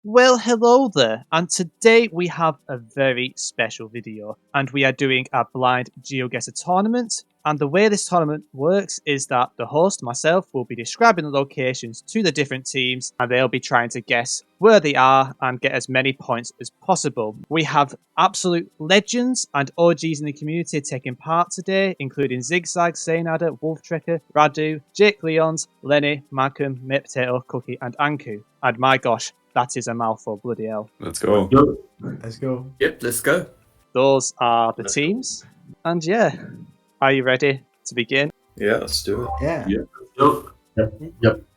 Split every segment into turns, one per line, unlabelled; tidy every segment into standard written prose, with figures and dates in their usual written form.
Well, hello there, and today we have a very special video, and we are doing a blind Geoguessr tournament. And the way this tournament works is that the host, myself, will be describing the locations to the different teams, and they'll be trying to guess where they are and get as many points as possible. We have absolute legends and OGs in the community taking part today, including Zi8gzag, Saynada, Wolftrekker, Radu, Jake Lyons, Lennli, Maccem, Matepotato, Cookie, and Ankou. And my gosh, that is a mouthful, bloody hell.
Let's go.
Let's go.
Yep, let's go.
Those are the teams. And yeah, are you ready to begin?
Yeah, let's do it.
Yeah.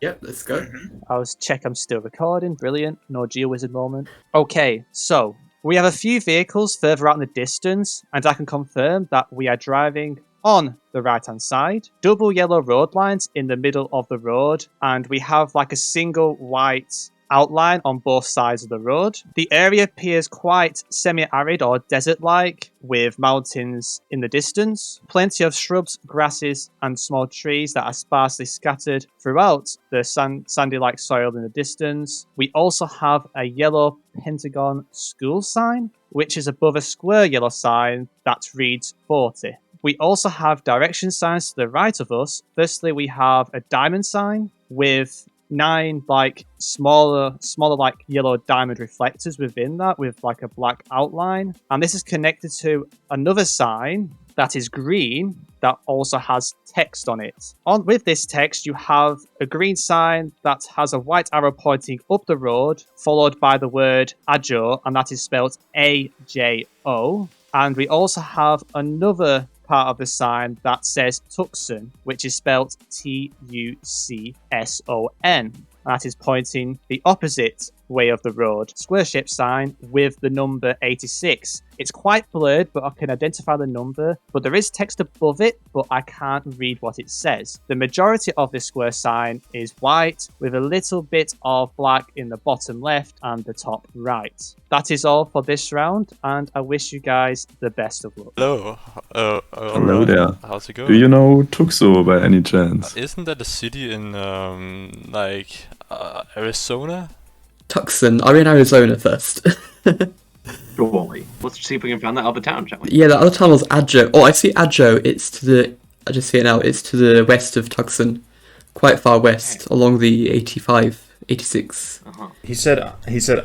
Yep, let's go.
I'll check I'm still recording. Brilliant. No Geowizard moment. Okay, so we have a few vehicles further out in the distance, and I can confirm that we are driving on the right hand side. Double yellow road lines in the middle of the road, and we have like a single white outline on both sides of the road. The area appears quite semi-arid or desert-like, with mountains in the distance, plenty of shrubs, grasses, and small trees that are sparsely scattered throughout the sandy-like soil in the distance. We also have a yellow pentagon school sign, which is above a square yellow sign that reads 40. We also have direction signs to the right of us. Firstly, we have a diamond sign with 9 like smaller like yellow diamond reflectors within that with like a black outline, and this is connected to another sign that is green that also has text on it. With this text, you have a green sign that has a white arrow pointing up the road, followed by the word Ajo, and that is spelled A-J-O. And we also have another part of the sign that says Tucson, which is spelled T-U-C-S-O-N. That is pointing the opposite way of the road. Square-shaped sign with the number 86. It's quite blurred, but I can identify the number. But there is text above it, but I can't read what it says. The majority of this square sign is white, with a little bit of black in the bottom left and the top right. That is all for this round, and I wish you guys the best of luck.
Hello.
Hello there.
How's it going?
Do you know Tucson by any chance?
Isn't that a city in Arizona?
Tucson. I'm in Arizona first.
Surely. Let's see if we can find that other town, shall we?
Yeah, the other town was Ajo. Oh, I see Ajo. It's to the. I just see it now. It's to the west of Tucson, quite far west, along the 85, 86.
He said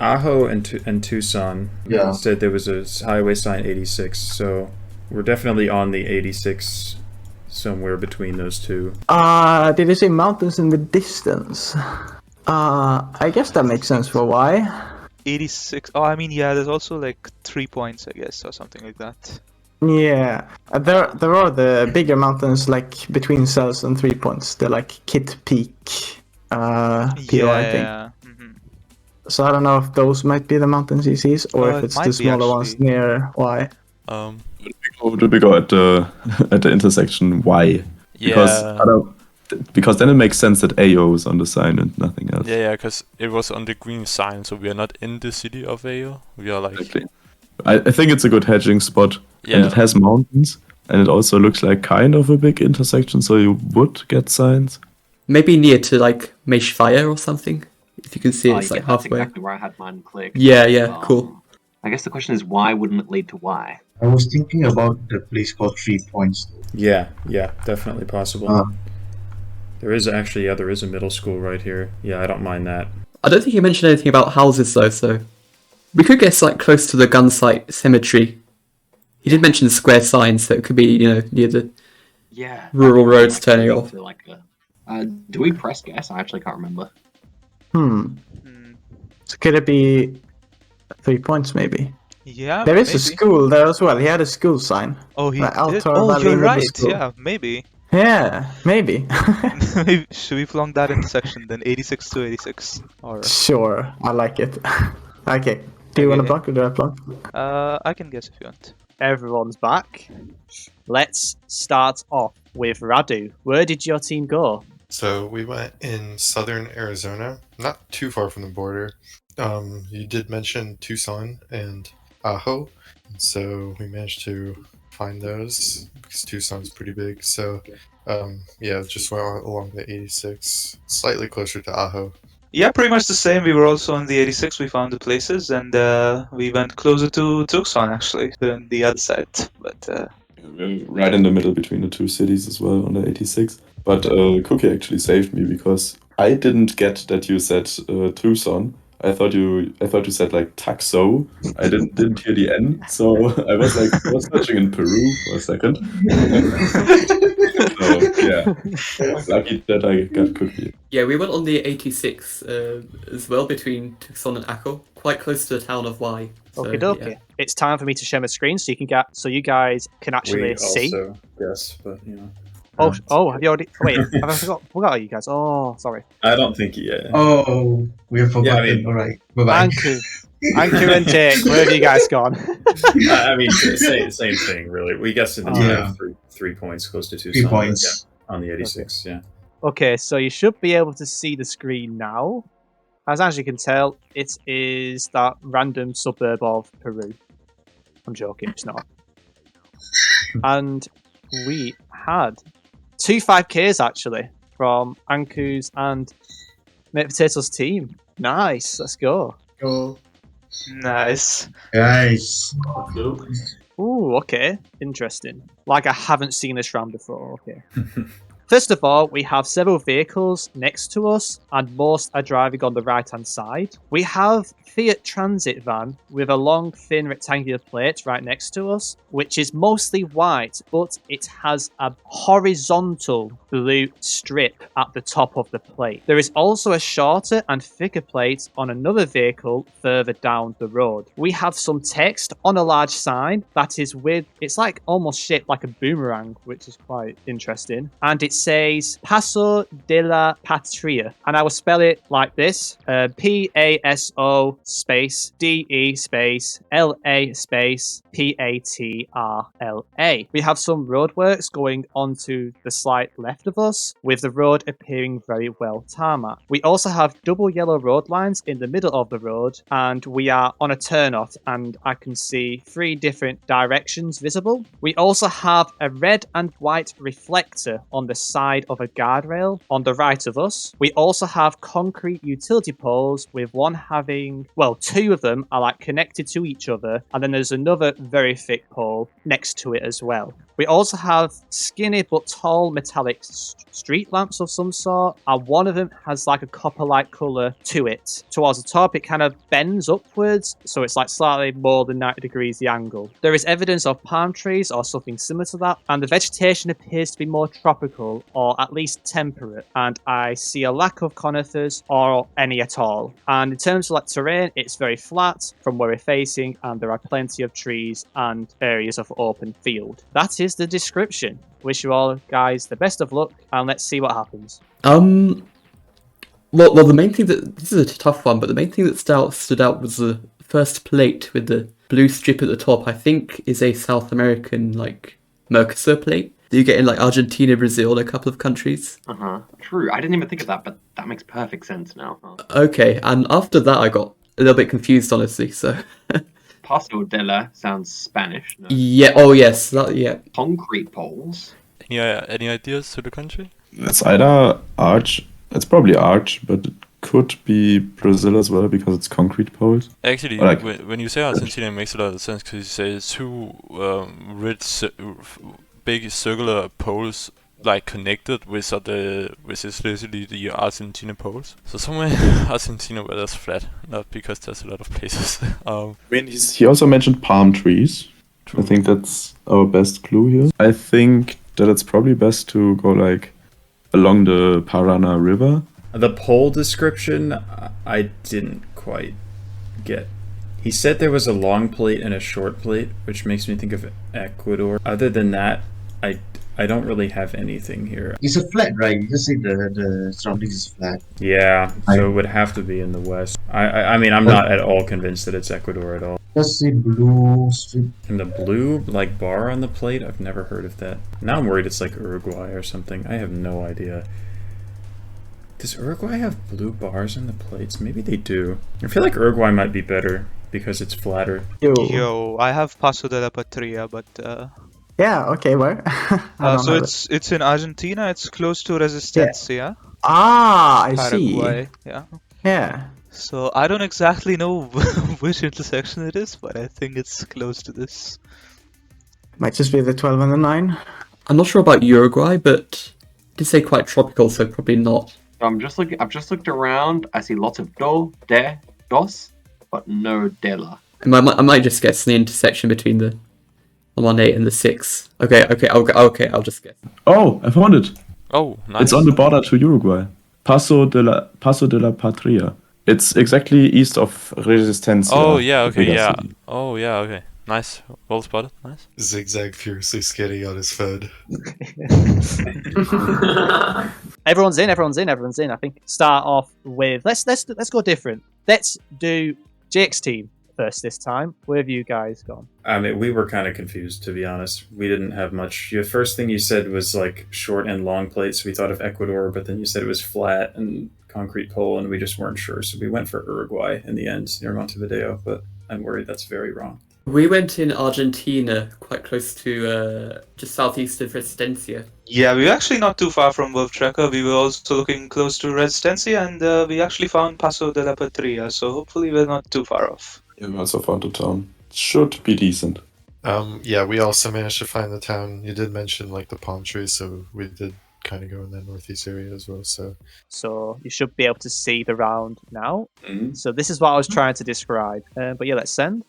Ajo and Tucson.
Yeah.
He said there was a highway sign 86. So we're definitely on the 86, somewhere between those two.
Did you say mountains in the distance? I guess that makes sense for why.
86. Oh, I mean, yeah, there's also like 3 points, I guess, or something like that.
Yeah. There are the bigger mountains like between cells and 3 points. They're like Kit Peak, PO, I think.
Yeah. Mm-hmm.
So I don't know if those might be the mountains he sees, or if
It
it's
might
the
be,
smaller ones
actually.
near Y.
Do we go at the intersection Y? Because then it makes sense that AO is on the sign and nothing else.
Yeah, because it was on the green sign, so we are not in the city of Ayo. We are like...
Exactly. I think it's a good hedging spot.
Yeah.
And it has mountains, and it also looks like kind of a big intersection, so you would get signs.
Maybe near to like Mesh Fire or something. If you can see it, it's like
That's
halfway.
exactly where I had mine clicked.
Yeah, cool.
I guess the question is, why wouldn't it lead to Y?
I was thinking about the place called 3 Points.
Yeah, definitely possible. There is a middle school right here. Yeah, I don't mind that.
I don't think he mentioned anything about houses though, so we could guess like close to the gun site cemetery. He did mention square signs, so it could be near the rural roads turning off.
Do we press guess? I actually can't remember.
So could it be 3 points maybe?
Yeah,
There is
maybe.
a school there as well. He had a school sign.
Oh, he
Like
did?
Altar
Oh,
Valley
you're
Middle
right.
School.
Yeah, maybe.
Yeah, maybe.
Should we flunk that intersection then? 86 to 86. Or
Sure, I like it. Okay, do you want to
Okay.
block or do I block?
I can guess if you want.
Everyone's back. Let's start off with Radu. Where did your team go?
So we went in southern Arizona, not too far from the border. You did mention Tucson and Ajo, so we managed to find those because Tucson's pretty big. So just went along the 86, slightly closer to Ajo.
Yeah, pretty much the same. We were also on the 86. We found the places, and we went closer to Tucson actually, than the other side. But
We're right in the middle between the two cities as well on the 86. But Cookie actually saved me because I didn't get that you said Tucson. I thought you said like Taxo. I didn't hear the N, so I was searching in Peru for a second. So yeah, lucky that I got Cookie.
Yeah, we went on the 86 as well between Tucson and Ankou, quite close to the town of Y. So,
Okie dokie.
yeah.
It's time for me to share my screen so you guys can actually see.
We also guess, but you know.
Oh, have you already? Wait, have I forgot you guys? Oh, sorry.
I don't think yeah.
Oh, we have forgotten.
Yeah, I mean-
All right. Bye-bye.
Ankou and Jake, where have you guys gone?
I mean, same thing, really. We guessed in the
Yeah.
3 points, close to 2
3 points.
on the 86. Yeah.
Okay, so you should be able to see the screen now. As you can tell, it is that random suburb of Peru. I'm joking, it's not. And we had 2 5Ks actually from Ankou's and Matepotato's team. Nice, let's go.
Go.
nice.
Guys.
Ooh, okay, interesting. Like I haven't seen this round before. Okay. First of all, we have several vehicles next to us, and most are driving on the right-hand side. We have Fiat Transit van with a long, thin rectangular plate right next to us, which is mostly white, but it has a horizontal blue strip at the top of the plate. There is also a shorter and thicker plate on another vehicle further down the road. We have some text on a large sign that is it's like almost shaped like a boomerang, which is quite interesting. And it says Paso de la Patria. And I will spell it like this. Paso space DE space LA space PATRLA. We have some roadworks going onto the slight left of us, with the road appearing very well tarmac. We also have double yellow road lines in the middle of the road, and we are on a turnoff, and I can see 3 different directions visible. We also have a red and white reflector on the side of a guardrail on the right of us. We also have concrete utility poles, with one having, well, 2 of them are like connected to each other, and then there's another very thick pole next to it as well. We also have skinny but tall metallic street lamps of some sort, and one of them has like a copper-like colour to it. Towards the top, it kind of bends upwards, so it's like slightly more than 90 degrees the angle. There is evidence of palm trees or something similar to that, and the vegetation appears to be more tropical or at least temperate, and I see a lack of conifers or any at all. And in terms of like terrain, it's very flat from where we're facing, and there are plenty of trees and areas of open field. That is the description. Wish you all guys the best of luck, and let's see what happens.
Well, the main thing this is a tough one, but the main thing that stood out was the first plate with the blue strip at the top. I think is a South American like Mercosur plate that you get in like Argentina, Brazil, and a couple of countries.
True. I didn't even think of that, but that makes perfect sense now.
Okay, and after that I got a little bit confused, honestly. So.
Paso de la sounds Spanish. No?
Yeah. Oh yes. Yeah.
Concrete poles.
Any ideas to the country?
It's either Arch. It's probably Arch, but it could be Brazil as well because it's concrete poles.
Actually,
Like-
when you say Argentina, it makes a lot of sense because you say 2 big circular poles like connected with which is literally the Argentina poles. So somewhere in Argentina where there's flat, not because there's a lot of places.
I mean, he also mentioned palm trees. I think that's our best clue here. I think that it's probably best to go like along the Parana River.
The poll description, I didn't quite get. He said there was a long plate and a short plate, which makes me think of Ecuador. Other than that, I don't really have anything here.
It's a flat, right? You just say the surroundings is flat.
Yeah, so it would have to be in the west. I mean, I'm not at all convinced that it's Ecuador at all.
Just say blue strip.
And the blue, like, bar on the plate? I've never heard of that. Now I'm worried it's like Uruguay or something. I have no idea. Does Uruguay have blue bars on the plates? Maybe they do. I feel like Uruguay might be better because it's flatter.
Yo, I have Paso de la Patria, but
Yeah, okay, where?
so it's in Argentina. It's close to Resistencia.
Ah, I see.
Paraguay. Yeah.
Yeah.
So I don't exactly know which intersection it is, but I think it's close to this.
Might just be the 12 and the 9.
I'm not sure about Uruguay, but it did say quite tropical, so probably not.
I'm just looking. I've just looked around. I see lots of dos, but no dela.
I might just guess the intersection between the 118 and the 6. Okay, I'll just guess.
Oh, I found it.
Oh, nice.
It's on the border to Uruguay. Paso de la Patria. It's exactly east of Resistencia.
Oh, yeah,
the
okay,
bigger
yeah.
city.
Oh, yeah, okay. Nice. Well spotted. Nice.
Zigzag furiously skating on his phone.
Everyone's in. I think start off with let's go different. Let's do Jake's team first this time. Where have you guys gone?
I mean, we were kind of confused, to be honest. We didn't have much. The first thing you said was like short and long plates. We thought of Ecuador, but then you said it was flat and concrete pole, and we just weren't sure. So we went for Uruguay in the end, near Montevideo, but I'm worried that's very wrong.
We went in Argentina, quite close to just southeast of Resistencia.
Yeah, we were actually not too far from Wolftrekker. We were also looking close to Resistencia, and we actually found Paso de la Patria, so hopefully we're not too far off.
Yeah, we also found a town. Should be decent.
Yeah, we also managed to find the town. You did mention like the palm trees, so we did kind of go in that northeast area as well.
So you should be able to see the round now.
Mm-hmm.
So this is what I was trying to describe. But yeah, let's send.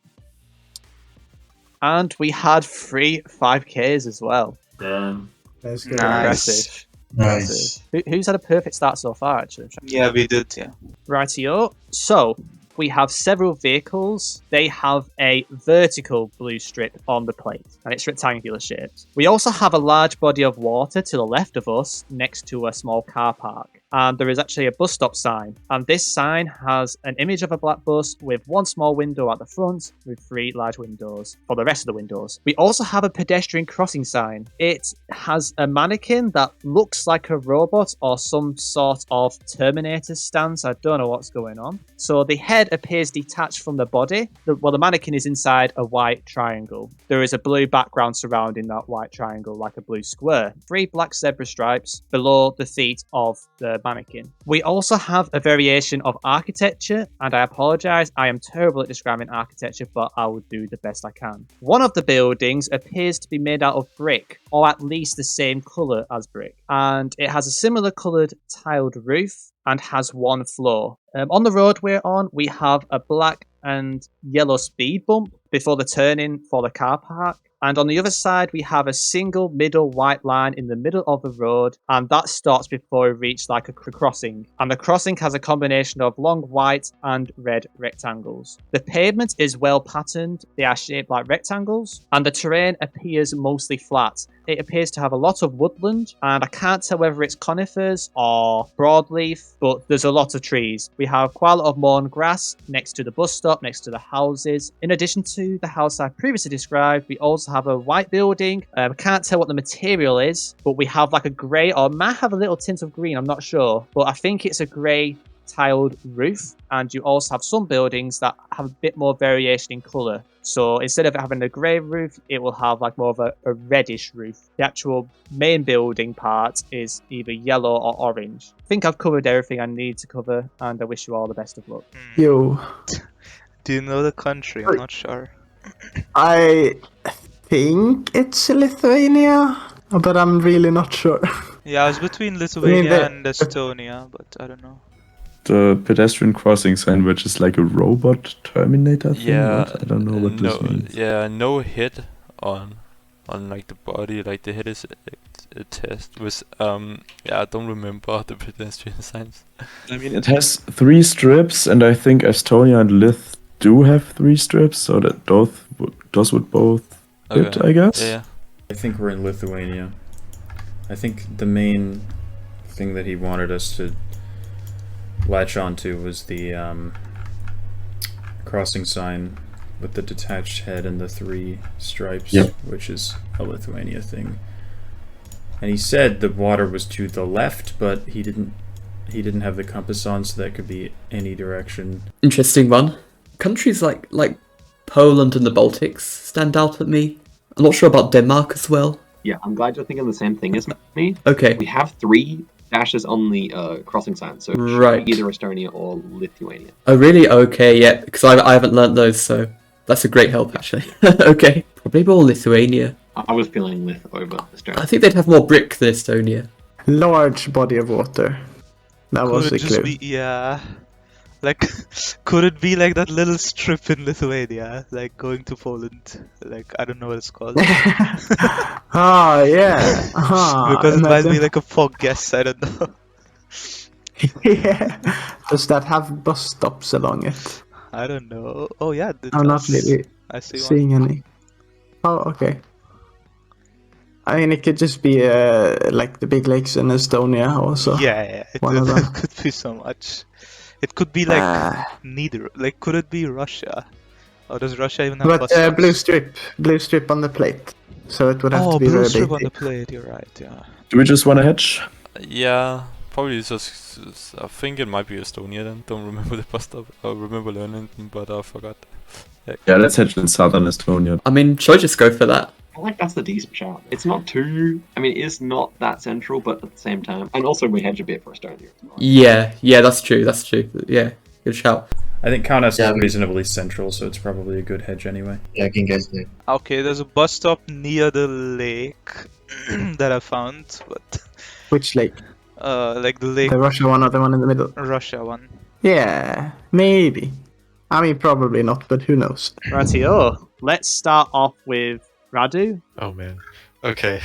And we had 3 5Ks as well.
Damn.
That's good.
Impressive.
Nice.
Who's had a perfect start so far, actually?
Yeah, we did, yeah.
Rightio. So we have several vehicles. They have a vertical blue strip on the plate, and it's rectangular shaped. We also have a large body of water to the left of us next to a small car park. And there is actually a bus stop sign. And this sign has an image of a black bus with 1 small window at the front with 3 large windows for the rest of the windows. We also have a pedestrian crossing sign. It has a mannequin that looks like a robot or some sort of Terminator stance. I don't know what's going on. So the head appears detached from the body. The mannequin is inside a white triangle. There is a blue background surrounding that white triangle, like a blue square. 3 black zebra stripes below the feet of the mannequin. We also have a variation of architecture, and I apologize, I am terrible at describing architecture, but I will do the best I can. One of the buildings appears to be made out of brick, or at least the same colour as brick, and it has a similar coloured tiled roof and has 1 floor. On the road we're on, we have a black and yellow speed bump before the turning for the car park. And on the other side, we have a single middle white line in the middle of the road, and that stops before we reach like a crossing. And the crossing has a combination of long white and red rectangles. The pavement is well patterned. They are shaped like rectangles, and the terrain appears mostly flat. It appears to have a lot of woodland, and I can't tell whether it's conifers or broadleaf, but there's a lot of trees. We have quite a lot of mown grass next to the bus stop, next to the houses. In addition to the house I previously described, we also have a white building. I can't tell what the material is, but we have like a grey, or might have a little tint of green, I'm not sure. But I think it's a grey tiled roof, and you also have some buildings that have a bit more variation in colour. So instead of having a grey roof, it will have like more of a reddish roof. The actual main building part is either yellow or orange. I think I've covered everything I need to cover, and I wish you all the best of luck.
Yo.
Do you know the country? I'm not sure.
I think it's Lithuania, but I'm really not sure.
Yeah, I was between Lithuania and Estonia, but I don't know.
The pedestrian crossing sign, which is like a robot Terminator thing.
Yeah,
What? I don't know what this means.
Yeah, no head on like the body. Like the head is a test with yeah, I don't remember the pedestrian signs.
I mean, it has 3 strips, and I think Estonia and Lith do have 3 strips, so that those would both fit, I guess.
Yeah.
I think we're in Lithuania. I think the main thing that he wanted us to latch onto was the crossing sign with the detached head and the 3 stripes, which is a Lithuania thing. And he said the water was to the left, but he didn't have the compass on, so that could be any direction.
Interesting one. Countries like Poland and the Baltics stand out at me. I'm not sure about Denmark as well.
Yeah, I'm glad you're thinking the same thing as me.
Okay.
We have 3 dash is on the crossing sign, so it should
Right.
be either Estonia or Lithuania.
Oh, really? Okay, yeah, because I haven't learnt those, so that's a great help, actually. Okay. Probably more Lithuania.
I was feeling Lith over Estonia.
I think they'd have more brick than Estonia.
Large body of water. That
Could
was
it
a
just
clue.
be, like, could it be like that little strip in Lithuania, like going to Poland? Like, I don't know what it's called.
Ah, yeah.
Because it might be
imagine.
like a fog guess, I don't know.
Yeah. Does that have bus stops along it?
I don't know. Oh yeah, it
I'm not
does.
really
I see one.
seeing any. Oh, okay. I mean, it could just be like the big lakes in Estonia also.
Yeah, it
One of
could,
them.
it could be so much. It could be like neither. Like, could it be Russia? Or does Russia even have bus
But
stops?
blue strip on the plate. So it would have to be
blue
very
strip
big.
on the plate. You're right. Yeah.
Do we just want to hedge?
Yeah, probably just. I think it might be Estonia then. Don't remember the bus stop. I remember learning, but I forgot.
Yeah, let's hedge in southern Estonia.
I mean, should I just go for that?
I like that's the decent shout. It's not too. I mean, it's not that central, but at the same time, and also we hedge a bit for Estonia. As well.
Yeah, that's true, Yeah, good shout.
I think Kaunas
Yeah,
is reasonably central, so it's probably a good hedge anyway.
Yeah, I can guess that.
Okay, there's a bus stop near the lake that I found, but
Which lake?
like the lake
The Russia one or the one in the middle?
Russia one.
Yeah, maybe. I mean, probably not, but who knows?
Rightio. Let's start off with Radu.
Oh man. Okay.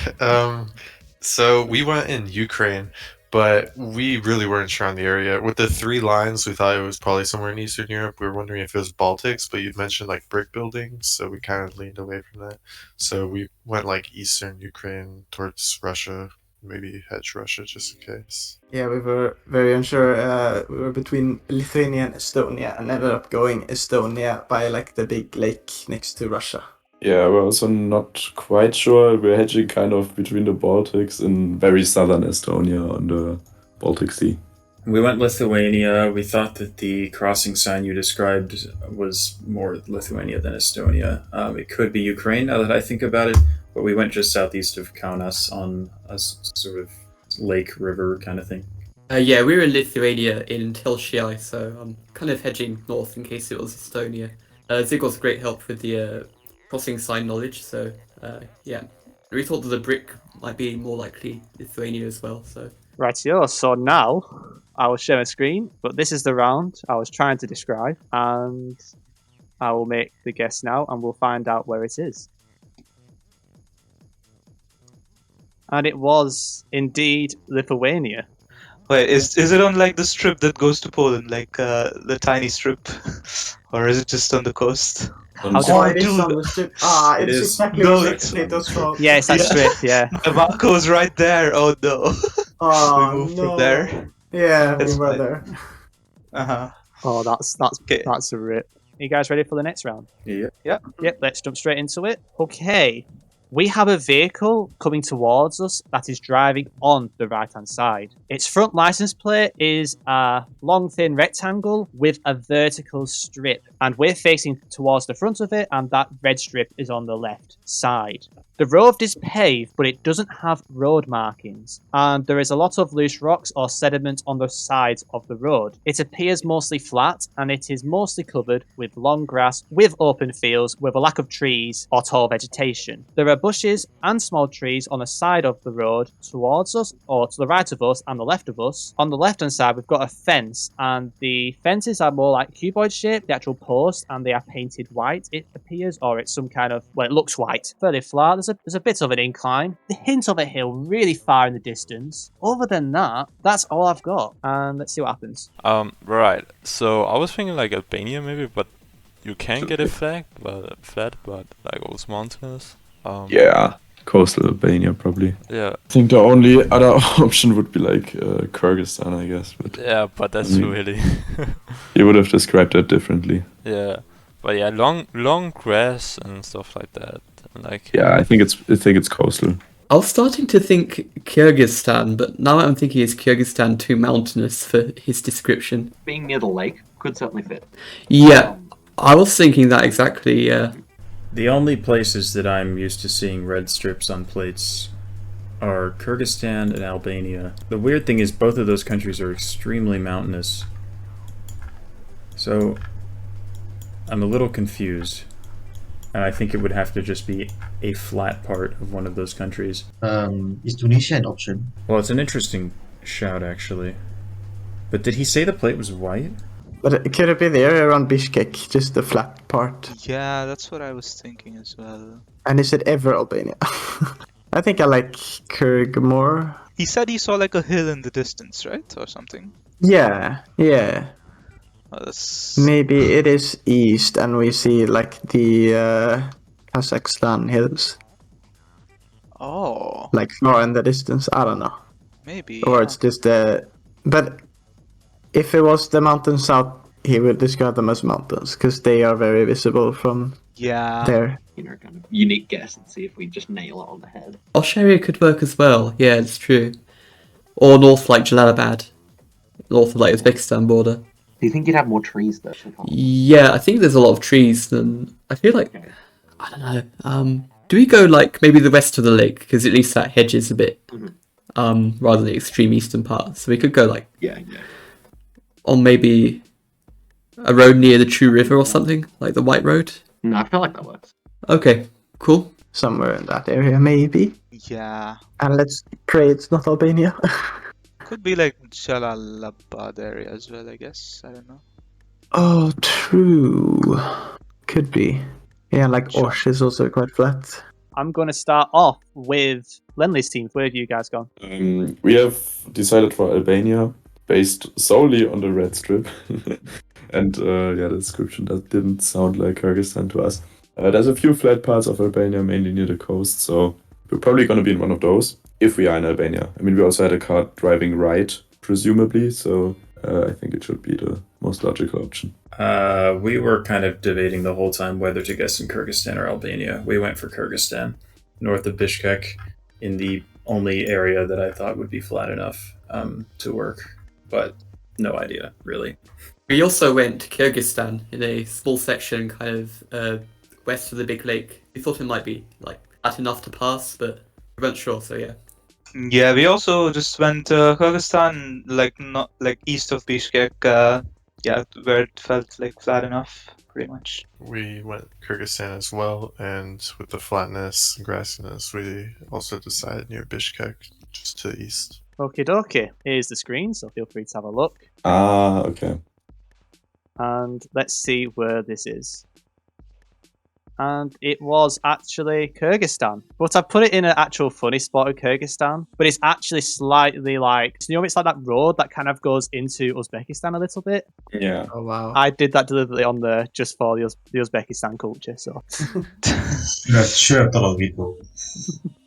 So we went in Ukraine, but we really weren't sure on the area. With the 3 lines, we thought it was probably somewhere in Eastern Europe. We were wondering if it was Baltics, but you'd mentioned like brick buildings, so we kind of leaned away from that. So we went like Eastern Ukraine towards Russia, maybe hedge Russia just in case.
Yeah, we were very unsure. We were between Lithuania and Estonia and ended up going Estonia by like the big lake next to Russia.
Yeah, we're also not quite sure. We're hedging kind of between the Baltics and very southern Estonia on the Baltic Sea.
We went Lithuania. We thought that the crossing sign you described was more Lithuania than Estonia. It could be Ukraine now that I think about it, but we went just southeast of Kaunas on a sort of lake, river kind of thing.
Yeah, we were in Lithuania in Telšiai, so I'm kind of hedging north in case it was Estonia. Zig was great help with the crossing sign knowledge, so yeah. We thought that the brick might be more likely Lithuania as well, so...
Rightio. So now I will share my screen, but this is the round I was trying to describe, and I will make the guess now, and we'll find out where it is. And it was indeed Lithuania.
Wait, is it on like the strip that goes to Poland, like the tiny strip, or is it just on the coast? How do I do that?
It's
is.
exactly
No,
what
it's-
Potato's from.
Yeah, it's that strip, yeah.
Marco's right there. Oh no.
Oh,
we moved
no.
from there.
Yeah,
That's
we were
fine.
there.
Uh-huh.
Oh, that's
Okay.
that's a rip. Are you guys ready for the next round?
Yeah.
Yep, let's jump straight into it. Okay. We have a vehicle coming towards us that is driving on the right-hand side. Its front license plate is a long, thin rectangle with a vertical strip, and we're facing towards the front of it, and that red strip is on the left side. The road is paved, but it doesn't have road markings, and there is a lot of loose rocks or sediment on the sides of the road. It appears mostly flat, and it is mostly covered with long grass with open fields with a lack of trees or tall vegetation. There are bushes and small trees on the side of the road towards us, or to the right of us and the left of us. On the left-hand side, we've got a fence, and the fences are more like cuboid shaped, the actual posts, and they are painted white, it appears, or it's some kind of, well, it looks white. Fairly flat. There's a bit of an incline, the hint of a hill really far in the distance. Other than that, that's all I've got. And let's see what happens.
Right. So I was thinking like Albania maybe, but you can get it flat, but like also mountainous.
Yeah, coastal Albania probably.
Yeah.
I think the only other option would be like Kyrgyzstan, I guess. But
Yeah, but that's really.
you would have described that differently.
Yeah. But yeah, long grass and stuff like that. And like.
Yeah, I think it's coastal.
I was starting to think Kyrgyzstan, but now I'm thinking is Kyrgyzstan too mountainous for his description?
Being near the lake could certainly fit.
Yeah, I was thinking that exactly, yeah.
The only places that I'm used to seeing red strips on plates are Kyrgyzstan and Albania. The weird thing is both of those countries are extremely mountainous. So I'm a little confused. And I think it would have to just be a flat part of one of those countries.
Is Tunisia an option?
Well, it's an interesting shout, actually. But did he say the plate was white?
But could it be the area around Bishkek, just the flat part?
Yeah, that's what I was thinking as well.
And is it ever Albania? I think I like Kyrg more.
He said he saw like a hill in the distance, right? Or something.
Yeah. Maybe it is east and we see like the Kazakhstan hills.
Oh.
Like far in the distance, I don't know.
Maybe.
Or it's just the... But if it was the mountains south, he would describe them as mountains, because they are very visible from there.
You know, kind of unique guess and see if we just nail it on the head.
Algeria could work as well, yeah, it's true. Or north like Jalalabad. North of like Uzbekistan border.
Do you think you'd have more trees though?
Yeah, I think there's a lot of trees, and I feel like... I don't know. Do we go like maybe the west of the lake, because at least that hedges a bit, rather than the extreme eastern part. So we could go like on maybe a road near the True River or something, like the White Road.
No, I feel like that works.
Okay, cool.
Somewhere in that area, maybe.
Yeah.
And let's pray it's not Albania.
Could be like Jalalabad area as well, I guess. I don't know.
Oh, true. Could be. Yeah, like Osh is also quite flat.
I'm going to start off with Lennli's team. Where have you guys gone?
We have decided for Albania, based solely on the red strip. And the description that didn't sound like Kyrgyzstan to us. There's a few flat parts of Albania, mainly near the coast, so we're probably going to be in one of those, if we are in Albania. I mean, we also had a car driving right, presumably, so I think it should be the most logical option.
We were kind of debating the whole time whether to guess in Kyrgyzstan or Albania. We went for Kyrgyzstan, north of Bishkek, in the only area that I thought would be flat enough to work, but no idea, really.
We also went to Kyrgyzstan in a small section kind of west of the big lake. We thought it might be like flat enough to pass, but we weren't sure, so yeah.
Yeah, we also just went to Kyrgyzstan, like not like east of Bishkek, where it felt like flat enough, pretty much.
We went Kyrgyzstan as well, and with the flatness and grassiness, we also decided near Bishkek, just to the east.
Okie dokie. Here's the screen, so feel free to have a look.
Okay.
And let's see where this is. And it was actually Kyrgyzstan. But I put it in an actual funny spot of Kyrgyzstan. But it's actually slightly like... You know, it's like that road that kind of goes into Uzbekistan a little bit.
Yeah.
Oh, wow.
I did that deliberately on there just for the Uzbekistan culture, so...
Sure, a lot of people.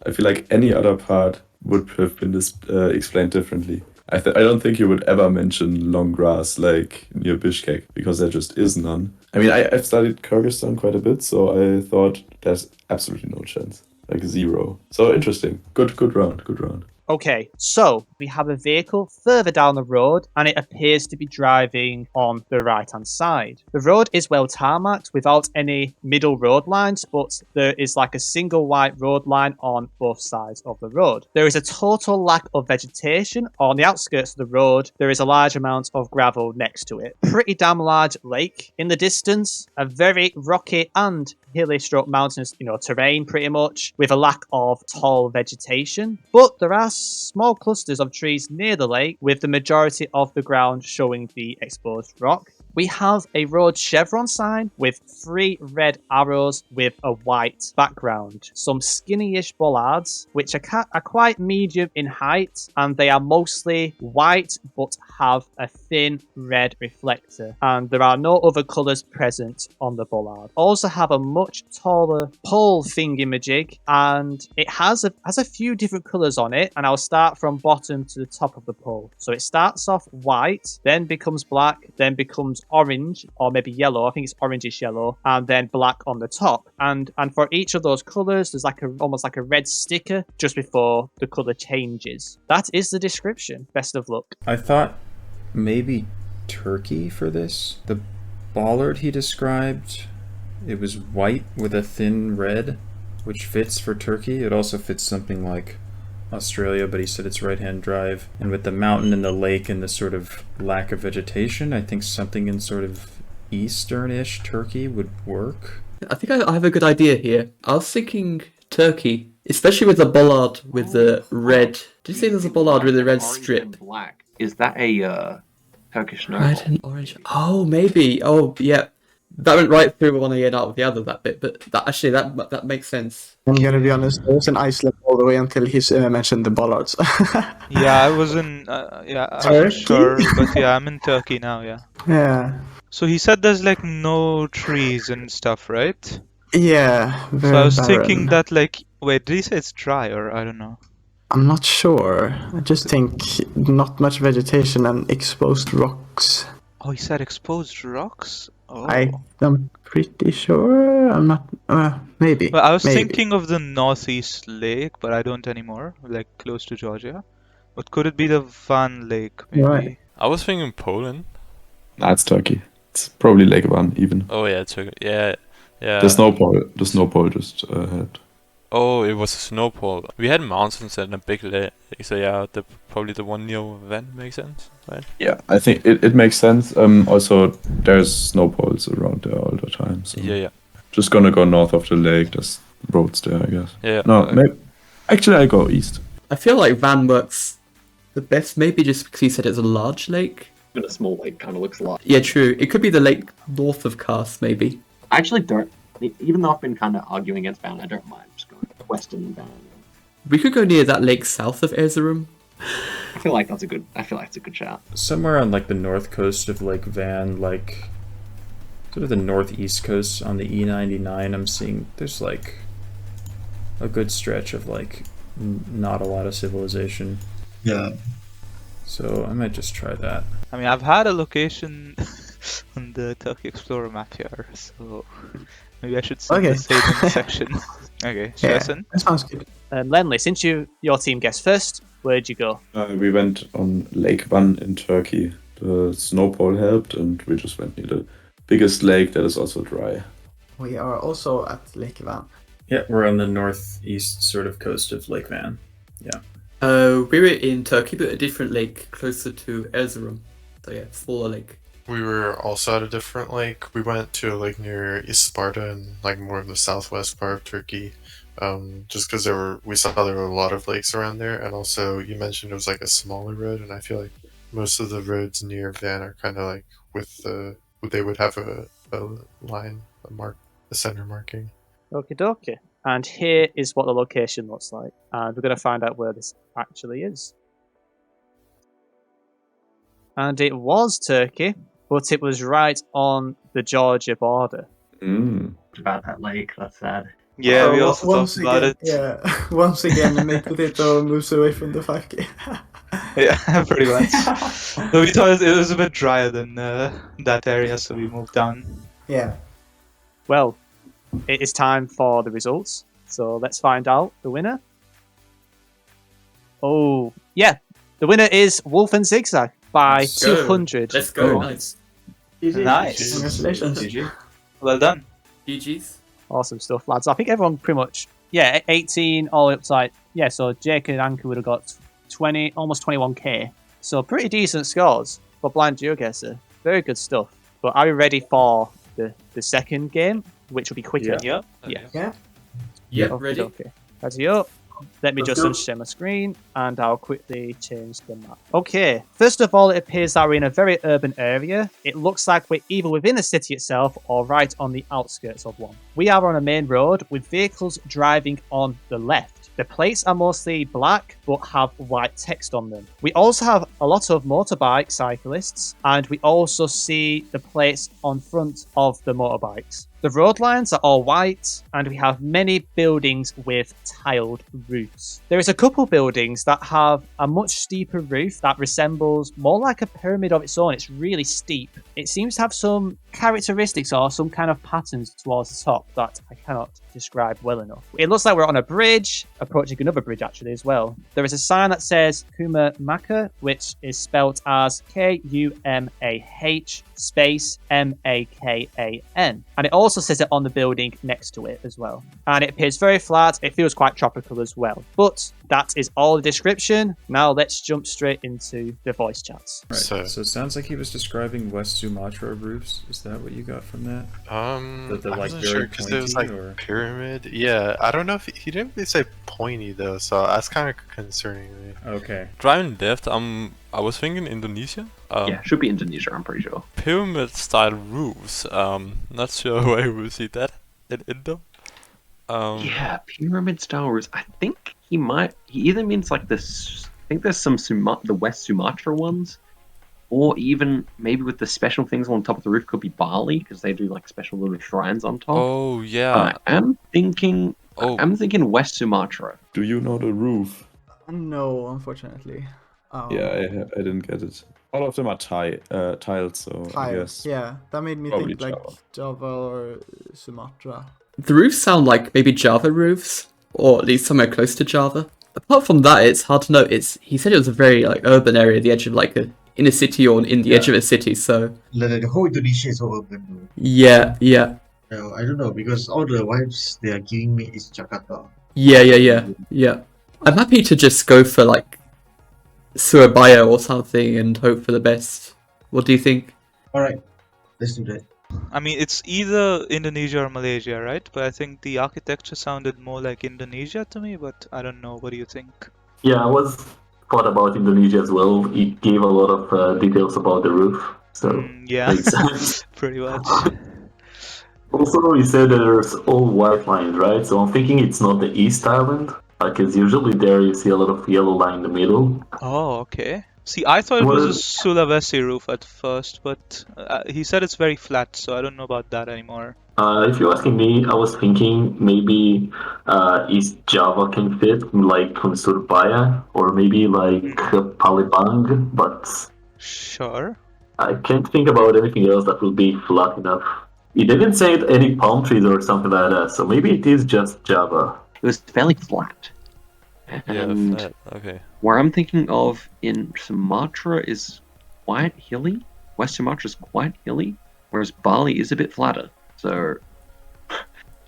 I feel like any other part would have been explained differently. I don't think you would ever mention long grass like near Bishkek, because there just is none. I mean, I've studied Kyrgyzstan quite a bit, so I thought there's absolutely no chance. Like zero. So interesting. Good round.
Okay, so we have a vehicle further down the road and it appears to be driving on the right-hand side. The road is well tarmacked without any middle road lines, but there is like a single white road line on both sides of the road. There is a total lack of vegetation on the outskirts of the road. There is a large amount of gravel next to it. Pretty damn large lake in the distance, a very rocky and hilly stroke mountainous, terrain pretty much, with a lack of tall vegetation. But there are small clusters of trees near the lake, with the majority of the ground showing the exposed rock. We have a road chevron sign with 3 red arrows with a white background. Some skinny-ish bollards, which are quite medium in height, and they are mostly white but have a thin red reflector. And there are no other colours present on the bollard. Also have a much taller pole thingamajig, and it has a few different colours on it, and I'll start from bottom to the top of the pole. So it starts off white, then becomes black, then becomes orange, or maybe yellow. I think it's orangish yellow, and then black on the top. And for each of those colours, there's like almost like a red sticker just before the colour changes. That is the description. Best of luck.
I thought maybe Turkey for this. The bollard he described, it was white with a thin red, which fits for Turkey. It also fits something like Australia, but he said it's right-hand drive. And with the mountain and the lake and the sort of lack of vegetation, I think something in sort of eastern-ish Turkey would work.
I think I have a good idea here. I was thinking Turkey, especially with the bollard with the red. Did you say there's a bollard with a red strip?
Black. Is that a Turkish
Red
noble?
and orange. Oh, maybe. Oh, yeah. That went right through one ear and out of the other, that bit. But that makes sense.
I'm gonna be honest, I was in Iceland all the way until he mentioned the bollards.
Yeah, I was in. I wasn't sure, but yeah, I'm in Turkey now. Yeah.
Yeah.
So he said there's like no trees and stuff, right?
Yeah. Very
So I was
barren.
thinking that like, wait, did he say it's dry or I don't know?
I'm not sure. I just think not much vegetation and exposed rocks.
Oh, he said exposed rocks. Oh.
I'm pretty sure. I'm not. Maybe.
But I was
maybe.
thinking of the northeast lake, but I don't anymore. Like close to Georgia. But could it be the Van Lake? Maybe.
Right.
I was thinking Poland.
Nah, it's Turkey. It's probably Lake Van even.
Oh yeah, Turkey. Yeah.
The snowball just had.
Oh, it was a snowball. We had mountains and a big lake, so yeah, probably the one near Van makes sense, right?
Yeah, I think it makes sense. Also, there's snowballs around there all the time. So
Yeah.
just gonna go north of the lake. There's roads there, I guess.
Yeah.
No, actually, I go east.
I feel like Van works the best, maybe just because he said it's a large lake.
But a small lake kind of looks large.
Yeah, true. It could be the lake north of Kars, maybe.
I actually don't. Even though I've been kind of arguing against Van, I don't mind just going western Van.
We could go near that lake south of Erzurum.
I feel like it's a good shout.
Somewhere on like the north coast of Lake Van, like sort of the northeast coast on the E99, I'm seeing there's like a good stretch of like not a lot of civilization.
Yeah.
So I might just try that.
I mean, I've had a location on the Turkey Explorer map here, so maybe I should send the saving section. Okay, Jason.
That sounds good.
Lennli, since your team guessed first, where'd you go?
We went on Lake Van in Turkey. The snowball helped, and we just went near the biggest lake that is also dry.
We are also at Lake Van.
Yeah, we're on the northeast sort of coast of Lake Van. Yeah.
We were in Turkey, but a different lake closer to Erzurum. So yeah, smaller lake.
We were also at a different lake. We went to a lake near East Sparta and like more of the southwest part of Turkey. Just because we saw there were a lot of lakes around there, and also you mentioned it was like a smaller road, and I feel like most of the roads near Van are kind of like they would have a line, a center marking.
Okie dokie. And here is what the location looks like. And we're going to find out where this actually is. And it was Turkey, but it was right on the Georgia border.
About that lake, that's sad.
Yeah, we also talked about it.
Yeah, once again, Matepotato moves away from the 5K.
Yeah, pretty much. So we thought it was a bit drier than that area, so we moved down.
Yeah.
Well, it is time for the results. So let's find out the winner. Oh, yeah. The winner is Zi8gzag by 200.
Let's go.
Oh.
Nice.
Nice.
Congratulations.
Well done.
GG's.
Awesome stuff, lads. I think everyone pretty much, 18 all the way up to like, so Jake and Ankou would have got 20, almost 21k. So pretty decent scores for Blind Geoguessr. Very good stuff. But are we ready for the second game, which will be quicker?
Yeah.
Yeah,
Okay,
ready.
Okay. Ready up. Let me
Let's
just
go.
unshare my screen and I'll quickly change the map. Okay, first of all, it appears that we're in a very urban area. It looks like we're either within the city itself or right on the outskirts of one. We are on a main road with vehicles driving on the left. The plates are mostly black but have white text on them. We also have a lot of motorbike cyclists and we also see the plates on front of the motorbikes. The road lines are all white and we have many buildings with tiled roofs. There is a couple buildings that have a much steeper roof that resembles more like a pyramid of its own. It's really steep. It seems to have some characteristics or some kind of patterns towards the top that I cannot describe well enough. It looks like we're on a bridge, approaching another bridge actually as well. There is a sign that says Maccem, which is spelled as Kumah space Makan. And it also says it on the building next to it as well. And it appears very flat. It feels quite tropical as well. But that is all the description. Now let's jump straight into the voice chats.
Right.
So-
So it sounds like he was describing West Sumatra roofs. Is that what you got from that? That they're,
I
like,
wasn't
very
sure because it was like
pointy, or-
pyramid. Yeah, I don't know if he didn't really say pointy though, so that's kind of concerning me.
Okay.
Driving left, I was thinking Indonesia.
Yeah, should be Indonesia, I'm pretty sure.
Pyramid-style roofs. Not sure where we see that in Indo.
Yeah, pyramid style roofs. I think he either means like this. I think there's some the West Sumatra ones, or even maybe with the special things on top of the roof could be Bali because they do like special little shrines on top.
Oh yeah.
I'm thinking West Sumatra.
Do you know the roof?
No, unfortunately.
Yeah, I didn't get it. All of them are tiled, so I guess.
Yeah, that made me
Probably
think like Java or Sumatra.
The roofs sound like maybe Java roofs, or at least somewhere close to Java. Apart from that, it's hard to know. He said it was a very like urban area, the edge of like a inner city or in the edge of a city. So
The whole Indonesia is all urban though.
yeah.
No, I don't know because all the vibes they are giving me is Jakarta.
Yeah. I'm happy to just go for like Surabaya or something and hope for the best. What do you think?
Alright, let's do that.
I mean, it's either Indonesia or Malaysia, right? But I think the architecture sounded more like Indonesia to me, but I don't know. What do you think?
Yeah, I was thought about Indonesia as well. It gave a lot of details about the roof, so
Yeah,
makes sense.
pretty much.
Also, you said that there's all white lines, right? So I'm thinking it's not the East Island, because usually there you see a lot of yellow line in the middle.
Oh, okay. See, I thought it was a Sulawesi roof at first, but he said it's very flat, so I don't know about that anymore.
If you're asking me, I was thinking maybe East Java can fit, like on Surabaya, or maybe like Palembang, but
Sure.
I can't think about anything else that would be flat enough. It didn't say any palm trees or something like that, so maybe it is just Java.
It was fairly flat.
Yeah,
And
flat. Okay.
where I'm thinking of in Sumatra is quite hilly. West Sumatra is quite hilly, whereas Bali is a bit flatter. So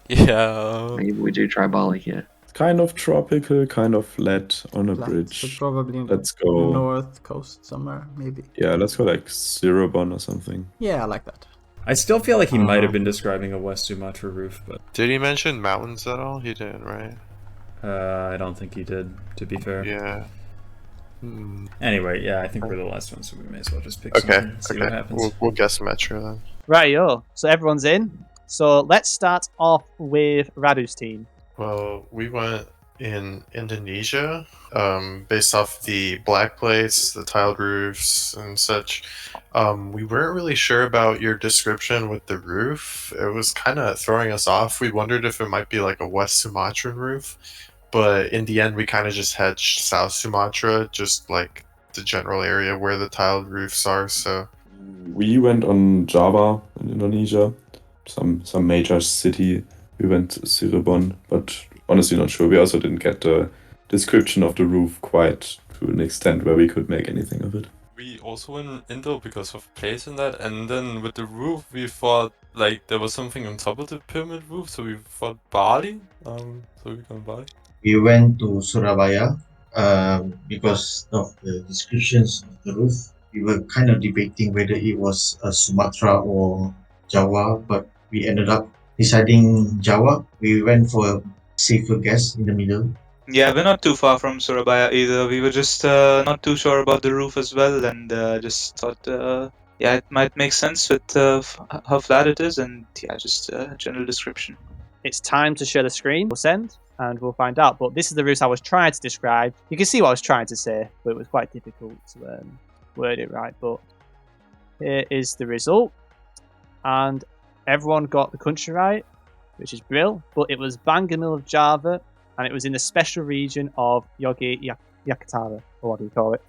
Yeah.
maybe we do try Bali here.
Kind of tropical, kind of flat on a
So
bridge.
probably
Let's go.
north coast somewhere, maybe.
Yeah, let's go like Cirebon or something.
Yeah, I like that.
I still feel like he might have been describing a West Sumatra roof, but
Did he mention mountains at all? He didn't, right?
I don't think he did, to be fair.
Yeah.
Anyway, yeah, I think we're the last one, so we may as well just pick
Okay.
something and see what happens.
We'll guess Metro then.
Rightio. So everyone's in. So let's start off with Radu's team.
Well, we went in Indonesia, based off the black plates, the tiled roofs, and such. We weren't really sure about your description with the roof. It was kind of throwing us off. We wondered if it might be like a West Sumatran roof, but in the end, we kind of just had South Sumatra, just like the general area where the tiled roofs are. So
We went on Java in Indonesia, some major city. We went to Cirebon, but honestly not sure. We also didn't get the description of the roof quite to an extent where we could make anything of it.
We also went Indo because of place in that, and then with the roof we thought like there was something on top of the pyramid roof, so we thought Bali. So we gone Bali.
We went to Surabaya because of the descriptions of the roof. We were kind of debating whether it was a Sumatra or Java, but we ended up deciding Java. We went for a safer guess in the middle.
Yeah, we're not too far from Surabaya either. We were just not too sure about the roof as well, and just thought, yeah, it might make sense with how flat it is, and yeah, just general description.
It's time to share the screen. We'll send, and we'll find out. But this is the route I was trying to describe. You can see what I was trying to say, but it was quite difficult to word it right. But here is the result, and everyone got the country right, which is brilliant. But it was bang in the middle of Java, and it was in the special region of Yogyakarta, or what do you call it?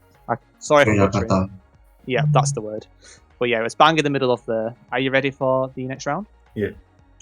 Sorry for butchering. Yeah, that's the word. But yeah, it was bang in the middle of there. Are you ready for the next round?
Yeah.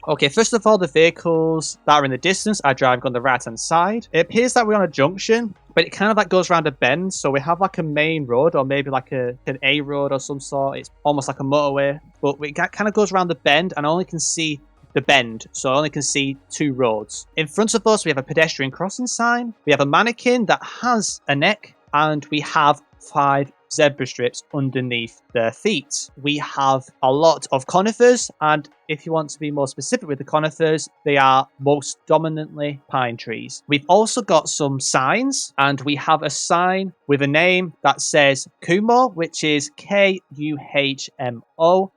Okay, first of all, the vehicles that are in the distance are driving on the right-hand side. It appears that we're on a junction, but it kind of like goes around a bend. So we have like a main road, or maybe like an A road or some sort. It's almost like a motorway, but it kind of goes around the bend, and I only can see the bend, so I only can see 2 roads. In front of us, we have a pedestrian crossing sign. We have a mannequin that has a neck, and we have 5 zebra strips underneath their feet. We have a lot of conifers, and if you want to be more specific with the conifers, they are most dominantly pine trees. We've also got some signs, and we have a sign with a name that says Kumo, which is Kuhmo,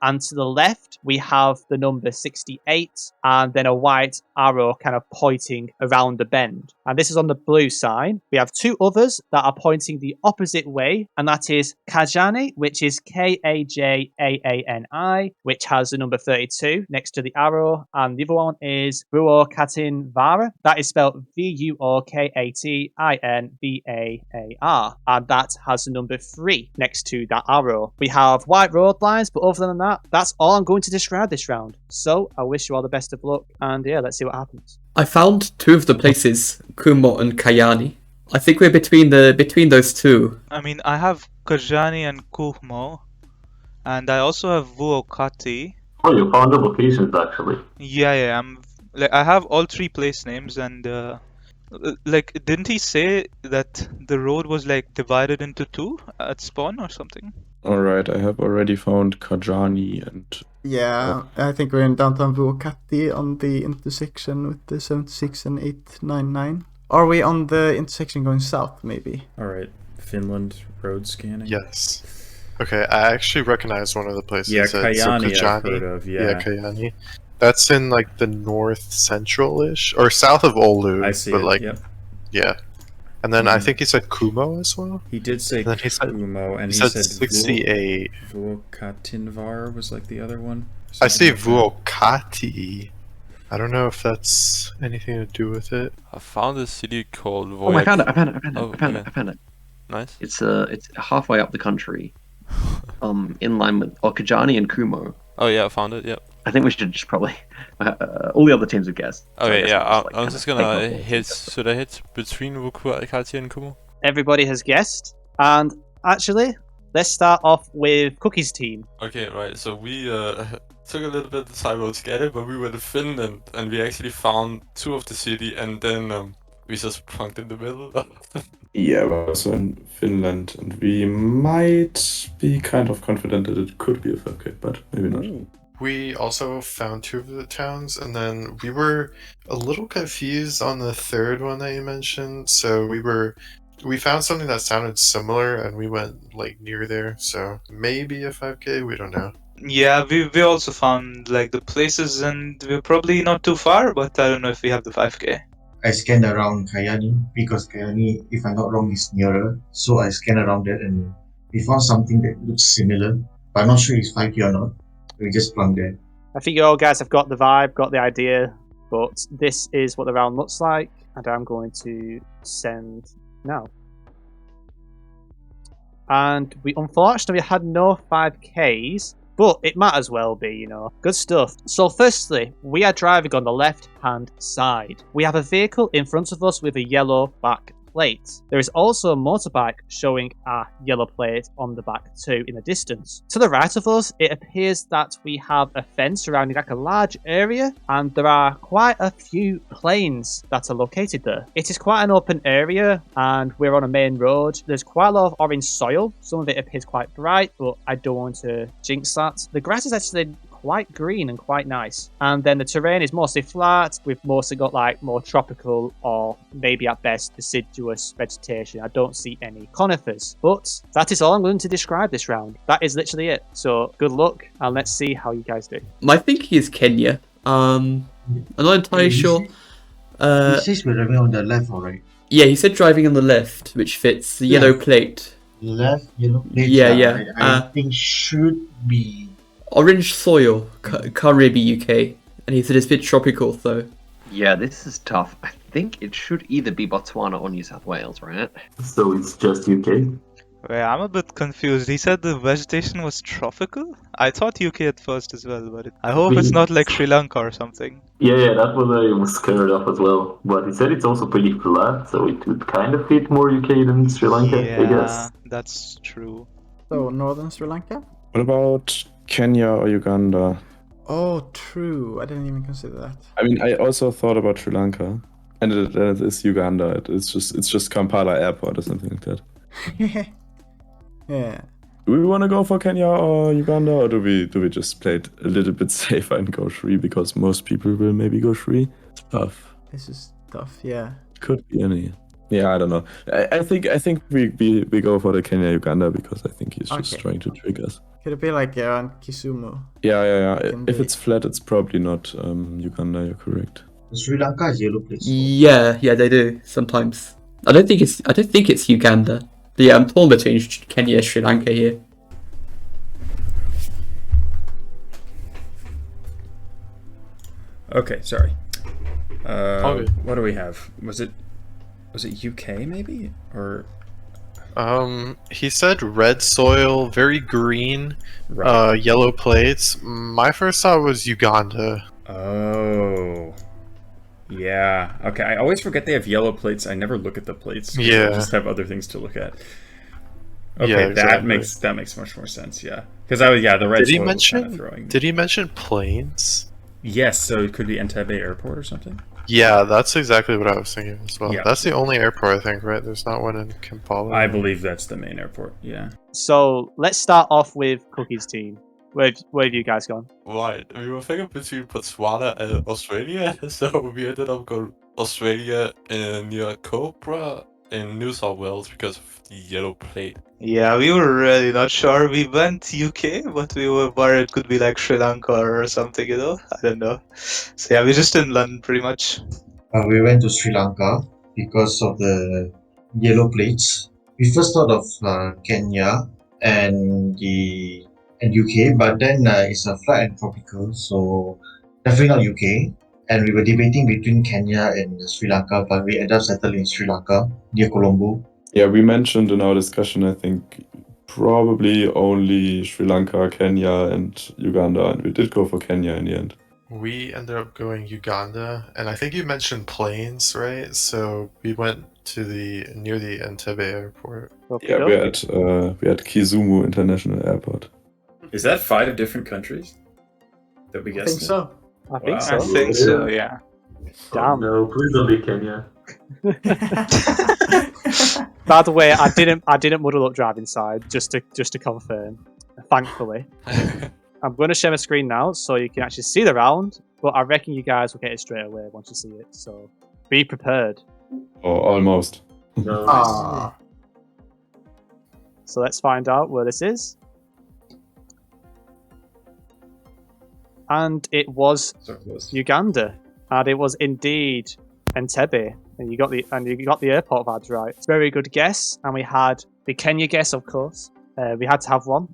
and to the left we have the number 68 and then a white arrow kind of pointing around the bend. And this is on the blue sign. We have 2 others that are pointing the opposite way, and that is Kajani, which is Kajaani, which has the number 32 next to the arrow, and the other one is Vuokatinvaara. That is spelled Vuokatinvaar, and that has the number 3 next to that arrow. We have white road lines, but other than that, that's all I'm going to describe this round. So I wish you all the best of luck, and yeah, let's see what happens.
I found 2 of the places, Kumo and Kajani. I think we're between those 2.
I mean, I have Kajani and Kuhmo, and I also have Vuokati.
Oh, you found the locations actually.
Yeah, I have all 3 place names, and like, didn't he say that the road was like divided into 2 at spawn or something?
Alright, I have already found Kajani and...
Yeah, I think we're in downtown Vuokati on the intersection with the 76 and 899. Are we on the intersection going south, maybe?
Alright, Finland road scanning.
Yes. Okay, I actually recognize one of the places.
Yeah,
So
Kajani
Kajani.
I've heard of, yeah.
Kajani. That's in like the north central-ish, or south of Oulu.
I see
but
it,
like,
yep.
Yeah. And then I think he said Kumo as well.
He did say Kumo, and he said
68.
Vuokatinvaara was like the other one.
I see Vuokati. I don't know if that's anything to do with it.
I found a city called Voyage.
Oh, I found it. I found it.
Nice.
It's halfway up the country, in line with Kajani and Kumo.
Oh yeah, I found it. Yep.
I think we should just probably all the other teams have guessed.
Okay,
so
I'm just gonna hit. Should I hit between Vuokati and Kumo?
Everybody has guessed, and actually, let's start off with Cookie's team.
Okay, right. So we took a little bit of time to get it, but we went to Finland, and we actually found 2 of the city, and then we just plunked in the middle.
Yeah, we're also in Finland, and we might be kind of confident that it could be a 5K, but maybe not.
We also found 2 of the towns, and then we were a little confused on the 3rd one that you mentioned. So we found something that sounded similar, and we went like near there. So maybe a 5K, we don't know.
Yeah, we also found like the places, and we're probably not too far, but I don't know if we have the 5K.
I scanned around Kajani because Kajani, if I'm not wrong, is nearer. So I scanned around that and we found something that looks similar, but I'm not sure it's 5K or not. We just plugged there.
I think you all guys have got the vibe, got the idea, but this is what the round looks like, and I'm going to send now. And we unfortunately had no 5Ks, but it might as well be, you know. Good stuff. So firstly, we are driving on the left-hand side. We have a vehicle in front of us with a yellow back plate. There is also a motorbike showing a yellow plate on the back too in the distance. To the right of us, it appears that we have a fence surrounding like a large area, and there are quite a few planes that are located there. It is quite an open area, and we're on a main road. There's quite a lot of orange soil. Some of it appears quite bright, but I don't want to jinx that. The grass is actually quite green and quite nice, and then the terrain is mostly flat. We've mostly got like more tropical or maybe at best deciduous vegetation. I don't see any conifers, but that is all I'm going to describe this round. That is literally it. So good luck, and let's see how you guys do.
My thinking is Kenya. I'm not entirely sure.
He says we're driving on the left, alright?
Yeah, he said driving on the left, which fits the yellow plate.
Left, yellow plate.
Yeah.
I think should be
orange soil. Can't really be UK. And he said it's a bit tropical, though.
Yeah, this is tough. I think it should either be Botswana or New South Wales, right?
So it's just UK?
Yeah, I'm a bit confused. He said the vegetation was tropical? I thought UK at first as well, but I hope it's not like Sri Lanka or something.
Yeah, that's what I was scared of as well. But he said it's also pretty flat, so it would kind of fit more UK than Sri Lanka, I guess.
Yeah, that's true.
So, northern Sri Lanka?
What about Kenya or Uganda?
Oh, true. I didn't even consider that.
I mean, I also thought about Sri Lanka, and it is Uganda. It's just Kampala Airport or something like that.
Yeah.
Do we want to go for Kenya or Uganda, or do we just play it a little bit safer and go Sri, because most people will maybe go Sri? It's tough.
This is tough, yeah.
Could be any. Yeah, I don't know. I think we go for the Kenya Uganda, because I think he's just trying to trick us.
Could it be like around Kisumu?
Yeah.
Can
If
be.
it's flat, it's probably not Uganda. You're correct.
Sri Lanka has yellow plates.
Yeah, they do sometimes. I don't think it's Uganda. But yeah, I'm torn between Kenya and Sri Lanka here.
Okay, sorry.
Okay.
What do we have? Was it UK maybe, or?
He said red soil, very green,
Right.
yellow plates. My first thought was Uganda.
Oh. Yeah. Okay. I always forget they have yellow plates. I never look at the plates. 'Cause
Yeah.
I just have other things to look at. Okay,
Yeah, exactly.
that makes much more sense. Yeah, because the red
Did he
soil was kinda
mention?
throwing me.
Did he mention planes?
Yes, so it could be Entebbe Airport or something.
Yeah, that's exactly what I was thinking as well.
Yeah.
That's the only airport, I think, right? There's not one in Kampala.
I believe that's the main airport. Yeah.
So let's start off with Cookie's team. Where have you guys gone?
Right, we were thinking between Botswana and Australia, so we ended up going Australia near Cobra in New South Wales because of the yellow plate.
Yeah, we were really not sure. We went UK, but we were worried it could be like Sri Lanka or something, you know? I don't know. So yeah, we just in London pretty much.
We went to Sri Lanka because of the yellow plates. We first thought of Kenya and UK, but then it's a flat and tropical, so definitely not UK. And we were debating between Kenya and Sri Lanka, but we ended up settling in Sri Lanka near Colombo.
Yeah, we mentioned in our discussion, I think, probably only Sri Lanka, Kenya, and Uganda, and we did go for Kenya in the end.
We ended up going Uganda, and I think you mentioned planes, right? So we went to near the Entebbe airport.
Yeah, we had Kisumu International Airport.
Is that 5 different countries that we
I
guessed?
think so.
I think
Wow.
so.
I think so, yeah.
Damn.
No, please don't be Kenya.
By the way, I didn't muddle up driving side just to confirm. Thankfully, I'm going to share my screen now so you can actually see the round. But I reckon you guys will get it straight away once you see it. So be prepared.
Or almost.
No.
Ah.
So let's find out where this is. And it was
So close.
Uganda, and it was indeed Entebbe, and you got the airport vibes right. It's a very good guess, and we had the Kenya guess, of course. We had to have one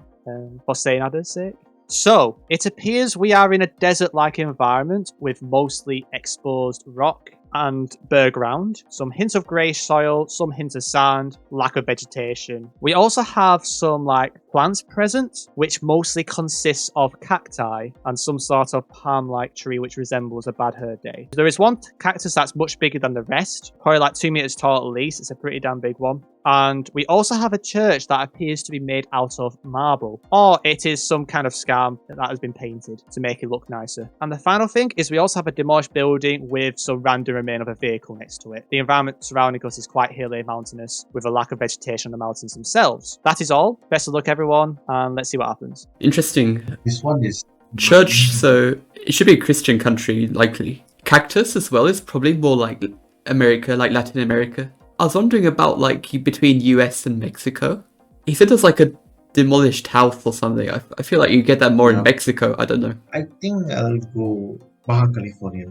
for Saynada's sake. So it appears we are in a desert-like environment with mostly exposed rock and bare ground, some hints of grey soil, some hints of sand, lack of vegetation. We also have some plants present, which mostly consists of cacti and some sort of palm-like tree which resembles a bad hair day. There is one cactus that's much bigger than the rest, probably 2 meters tall at least. It's a pretty damn big one. And we also have a church that appears to be made out of marble, or it is some kind of scam that has been painted to make it look nicer. And the final thing is we also have a demolished building with some random remain of a vehicle next to it. The environment surrounding us is quite hilly and mountainous, with a lack of vegetation on the mountains themselves. That is all. Best of luck, everyone, and let's see what happens.
Interesting.
This one is
Church, so it should be a Christian country, likely. Cactus as well is probably more like America, like Latin America. I was wondering about between US and Mexico. He said there's a demolished house or something. I feel like you get that more in Mexico. I don't know.
I think I'll go Baja California.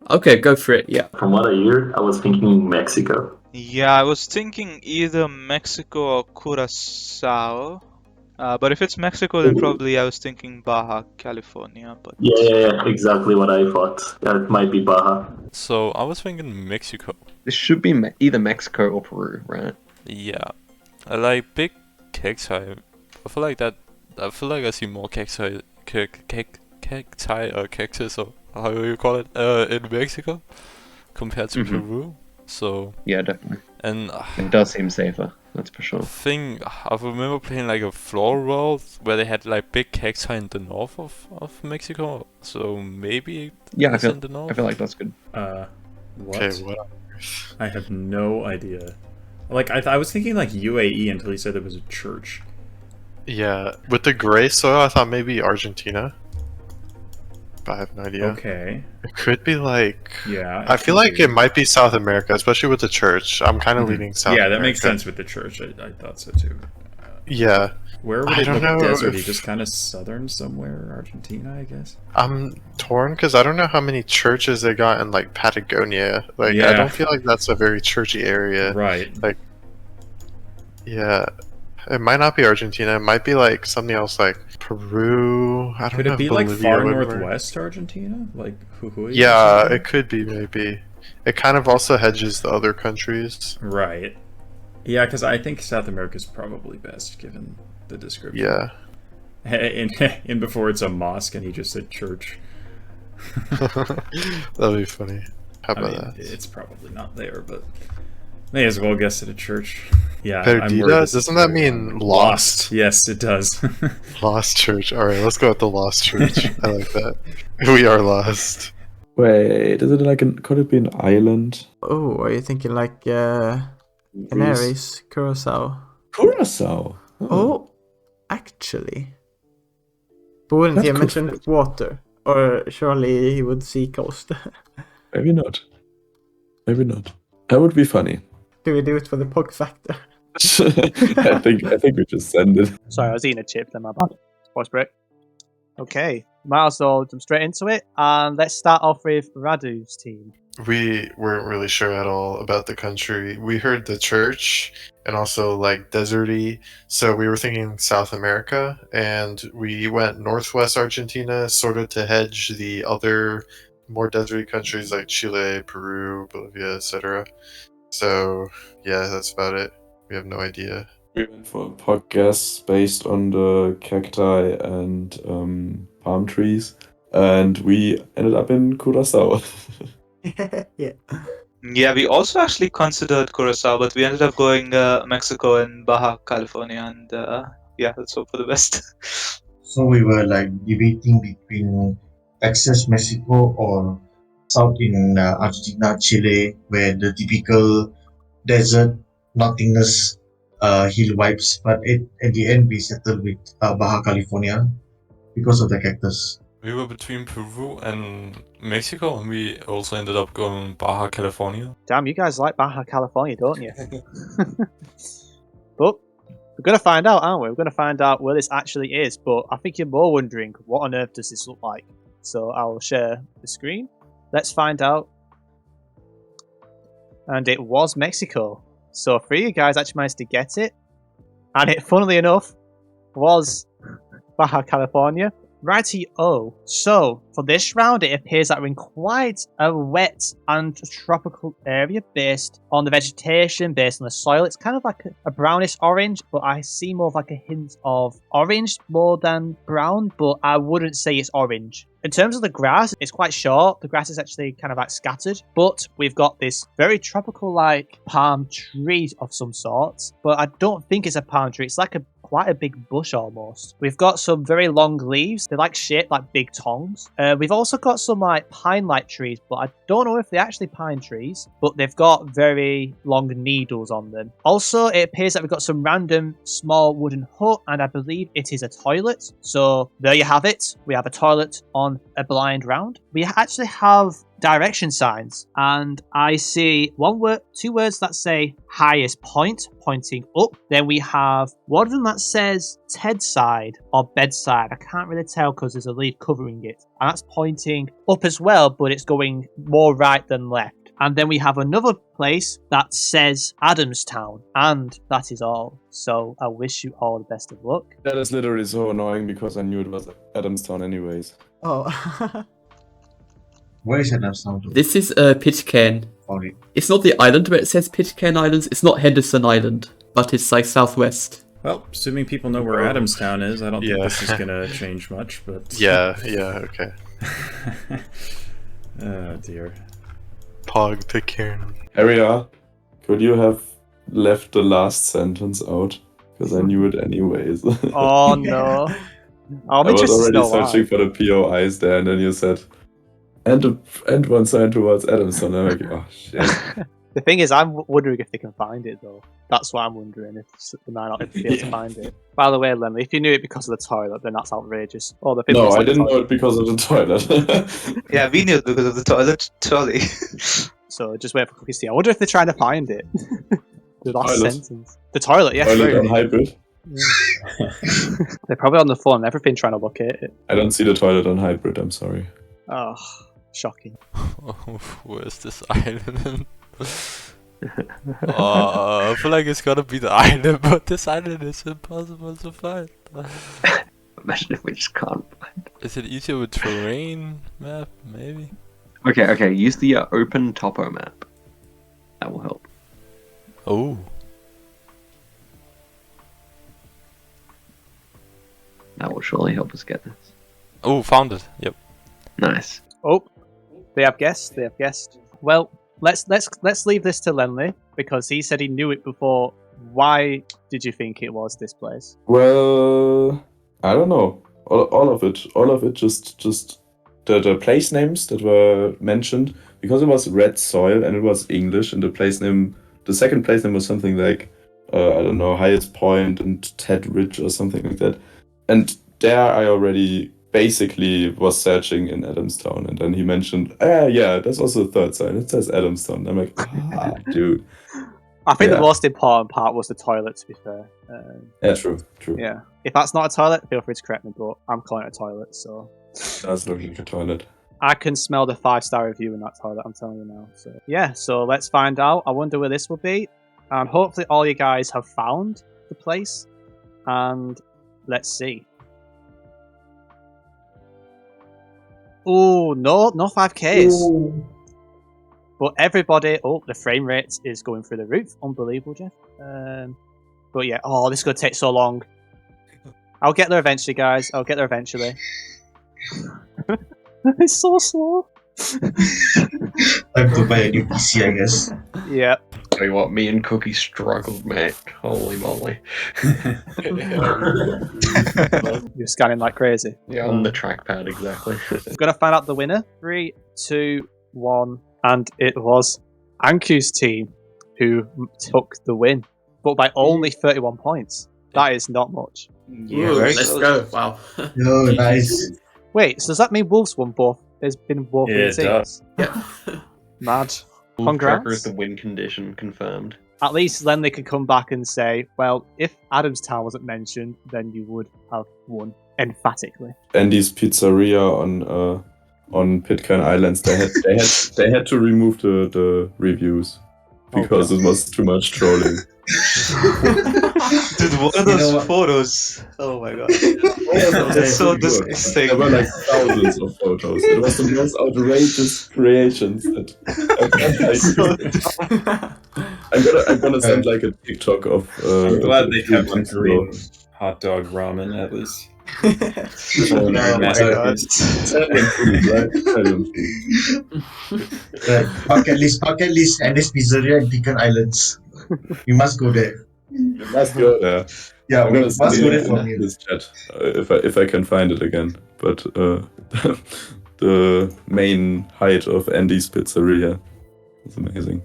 Okay, go for it. Yeah.
From what I hear, I was thinking Mexico.
Yeah, I was thinking either Mexico or Curacao. But if it's Mexico, then probably I was thinking Baja California. But
Yeah, exactly what I thought. It might be Baja.
So I was thinking Mexico.
This should be either Mexico or Peru, right?
Yeah, I like big cacti. I feel like I see more cacti or cactus or however you call it in Mexico compared to Peru. So
Yeah, definitely.
and
It does seem safer. That's for sure.
I remember playing like a floor world where they had like big cacti in the north of Mexico. So maybe
Yeah,
it's in the north.
I feel like that's good.
What?
Okay, what on earth?
I have no idea. Like, I was thinking like UAE until he said there was a church.
Yeah, with the gray soil, I thought maybe Argentina. But I have no idea.
Okay.
It could be like...
Yeah.
I feel like it might be South America, especially with the church. I'm kind of leaning South
Yeah,
America.
that makes sense with the church. I thought so too.
Yeah.
Where would
I
it
don't
look
know
deserty?
if-
Just kind of southern somewhere, Argentina, I guess.
I'm torn because I don't know how many churches they got in like Patagonia. Like, I
Yeah.
don't feel like that's a very churchy area.
Right.
Like, yeah. It might not be Argentina. It might be like something else like Peru. I don't
Could
know.
it be
Bolivia,
like far
whatever.
northwest Argentina? Like Jujuy? or
Yeah,
something?
it could be maybe. It kind of also hedges the other countries.
Right. Yeah, because I think South America's probably best given the description.
Yeah.
And before it's a mosque and he just said church.
That'd be funny. How
I
about
mean,
that?
it's probably not there, but may as well guess at a church. Yeah, I'm
Perdida?
worried this is
Doesn't that
very
mean
wrong.
lost?
Yes, it does.
Lost church. Alright, let's go with the lost church. I like that. We are lost.
Wait, is it like could it be an island?
Oh, are you thinking like Canaries, Curacao?
Curacao.
Oh, actually. But wouldn't he have
That's
mentioned water? Or surely he would sea coast.
Maybe not. Maybe not. That would be funny.
Do we do it for the pog factor?
I think we just send it.
Sorry, I was eating a chip, then my bad. Voice break. Okay, might as well jump straight into it, and let's start off with Radu's team.
We weren't really sure at all about the country. We heard the church and also like deserty, so we were thinking South America, and we went northwest Argentina sort of to hedge the other more deserty countries like Chile, Peru, Bolivia, etc. So yeah, that's about it. We have no idea.
We went for a podcast based on the cacti and palm trees, and we ended up in Curacao.
Yeah.
Yeah, we also actually considered Curacao, but we ended up going Mexico and Baja California, and yeah, let's hope for the best.
So we were like debating between Texas, Mexico, or south in Argentina, Chile, where the typical desert, nothingness, hill vibes. But at the end, we settled with Baja California because of the cactus.
We were between Peru and Mexico, and we also ended up going Baja California.
Damn, you guys like Baja California, don't you? But we're going to find out, aren't we? We're going to find out where this actually is, but I think you're more wondering, what on earth does this look like? So I'll share the screen. Let's find out. And it was Mexico. So 3 of you guys actually managed to get it. And it, funnily enough, was Baja California. Righty-o. So, for this round, it appears that we're in quite a wet and tropical area based on the vegetation, based on the soil. It's kind of like a brownish orange, but I see more of like a hint of orange more than brown, but I wouldn't say it's orange. In terms of the grass, it's quite short. The grass is actually kind of like scattered, but we've got this very tropical-like palm tree of some sort, but I don't think it's a palm tree. It's like quite a big bush almost. We've got some very long leaves. They're like shaped like big tongs. We've also got some like pine-like trees, but I don't know if they're actually pine trees, but they've got very long needles on them. Also, it appears that we've got some random small wooden hut, and I believe it is a toilet. So there you have it. We have a toilet on a blind round. We actually have direction signs, and I see two words that say highest point, pointing up. Then we have one of them that says Ted side or bedside. I can't really tell because there's a leaf covering it, and that's pointing up as well, but it's going more right than left. And then we have another place that says Adamstown, and that is all. So I wish you all the best of luck.
That is literally so annoying because I knew it was Adamstown anyways.
Oh.
Where is Adamstown?
This is Pitcairn.
Found it.
It's not the island where it says Pitcairn Islands. It's not Henderson Island, but it's like southwest.
Well, assuming people know where Adamstown is, I don't think this is gonna change much. But
Yeah, okay.
oh dear.
Pog to Kieran.
Harrier, could you have left the last sentence out? Because I knew it anyways.
Oh no. I'm
I was
interested to
already
know
searching
why.
for the POIs there, and then you said, and one sign towards Adamson. I'm like, oh shit.
The thing is, I'm wondering if they can find it though. That's what I'm wondering, if they might not be able to find it. By the way, Lennli, if you knew it because of the toilet, then that's outrageous. Oh, the
No, I didn't know it because of the toilet.
Yeah, we knew it because of the toilet trolley.
So just wait for Cookies to. I wonder if they're trying to find it. The last
Toilet.
sentence. The toilet, yeah.
Toilet
true.
on hybrid.
They're probably on the phone and everything trying to locate it.
I don't see the toilet on hybrid. I'm sorry.
Oh, shocking.
Where's this island? I feel like it's gotta be the island, but this island is impossible to find.
Imagine if we just can't find it.
Is it easier with terrain map? Maybe.
Okay. Use the open topo map. That will help.
Oh.
That will surely help us get this.
Oh, found it. Yep.
Nice.
Oh, they have guessed. They have guessed. Well, let's leave this to Lennli because he said he knew it before. Why did you think it was this place?
Well, I don't know. All of it. Just the place names that were mentioned, because it was red soil and it was English, and the second place name was something like I don't know, Highest Point and Ted Ridge or something like that. And there I already basically was searching in Adamstown, and then he mentioned, yeah, that's also the third sign. It says Adamstown. I'm like, dude.
I think
Yeah.
the most important part was the toilet, to be fair.
Yeah, true.
Yeah. If that's not a toilet, feel free to correct me, but I'm calling it a toilet, so.
That's looking like a toilet.
I can smell the 5-star review in that toilet, I'm telling you now. So yeah, so let's find out. I wonder where this will be. And hopefully all you guys have found the place. And let's see. Oh, no 5Ks.
Ooh.
But everybody, the frame rate is going through the roof. Unbelievable, Jeff. But yeah, this is going to take so long. I'll get there eventually, guys. I'll get there eventually. It's so slow.
Time to buy a new PC, I guess.
Yeah.
Tell you what, me and Cookie struggled, mate. Holy moly.
You're scanning like crazy.
Yeah, on the trackpad, exactly.
I'm going to find out the winner. 3, 2, 1. And it was Ankou's team who took the win. But by only 31 points. That is not much.
Yeah,
Ooh,
very
let's
close.
go. Wow.
Oh, nice.
Wait, so does that mean Wolves won both? Has been both
Yeah,
teams?
it does.
Yeah.
Mad.
Wolftrekker
Congrats.
is the win condition confirmed.
At least then they could come back and say, well, if Adamstown wasn't mentioned, then you would have won emphatically.
Andy's Pizzeria on Pitcairn Islands, they had to remove the reviews because it was too much trolling.
Dude, what are those photos? Oh my god. That's so disgusting.
There were like thousands of photos. It was the most outrageous creations that I'm gonna send like a TikTok of
I'm glad they kept the
months ago.
green hot dog ramen at least.
Oh my god.
Italian food, right? Italian food.
Right. Bucket list, and this pizzeria in Pitcairn Islands. We must go there.
You must go there.
Yeah,
I'm
we
gonna
must
send
go
it
there for
in
me.
this chat if I can find it again. But the main height of Andy's Pizzeria is amazing.